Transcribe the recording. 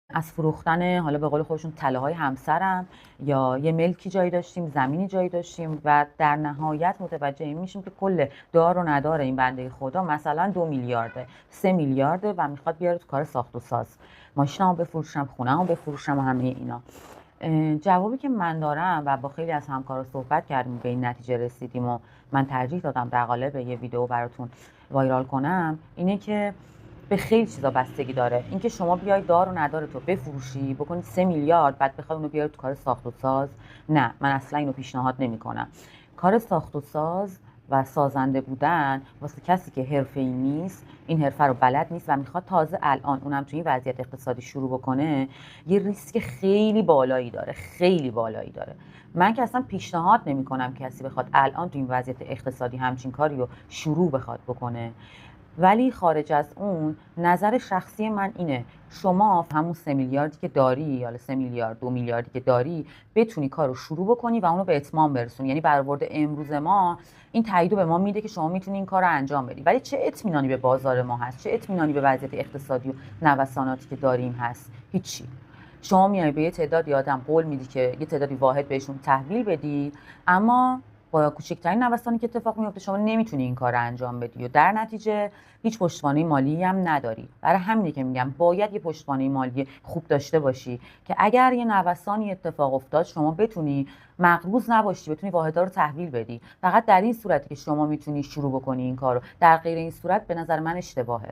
از فروختن حالا به قول خودشون طلاهای همسرم یا یه ملکی جایی داشتیم، زمینی جایی داشتیم و در نهایت متوجه این میشیم که کل دار و ندار این بنده خدا مثلا 2 میلیارده، 3 میلیارده و میخواد بیاره تو کار ساخت و ساز، ماشینمو بفروشم، خونه‌مو بفروشم و همه اینا. جوابی که من دارم و با خیلی از همکارا صحبت کردیم به این نتیجه رسیدیم و من ترجیح دادم در قالب یه ویدیو براتون وایرال کنم اینه که به خیلی چیزا بستگی داره. اینکه شما بیای دار و ندار تو بفروشی بکنی 3 میلیارد بعد بخوای اونو بیاری تو کار ساخت و ساز، نه، من اصلا اینو پیشنهاد نمیکنم. کار ساخت و ساز و سازنده بودن واسه کسی که حرفه‌ای نیست، این حرفه رو بلد نیست و میخواد تازه الان اونم توی این وضعیت اقتصادی شروع بکنه، یه ریسک خیلی بالایی داره، خیلی بالایی داره. من که اصلا پیشنهاد نمیکنم کسی بخواد الان تو این وضعیت اقتصادی همچین کاری رو شروع بخواد بکنه. ولی خارج از اون نظر شخصی من اینه شما همون 3 میلیاردی که داری یا 3 میلیارد 2 میلیاردی که داری بتونی کار رو شروع بکنی و اونو به اتمام برسونی. یعنی برآورد امروز ما این تایید به ما میده که شما میتونی این کار رو انجام بدی. ولی چه اطمینانی به بازار ما هست، چه اطمینانی به وضعیت اقتصادی و نوساناتی که داریم هست؟ هیچی. شما میای به یه تعدادی آدم قول میدی که یه تعدادی واحد بهشون تحویل بدی، اما با کوچکترین نوسانی که اتفاق میفته شما نمیتونی این کار رو انجام بدی و در نتیجه هیچ پشتوانه مالی هم نداری. برای همینه که میگم باید یه پشتوانه مالی خوب داشته باشی که اگر یه نوسانی اتفاق افتاد شما بتونی مقروض نباشی، بتونی واحدها رو تحویل بدی. فقط در این صورتی که شما میتونی شروع بکنی این کارو، در غیر این صورت به نظر من اشتباهه.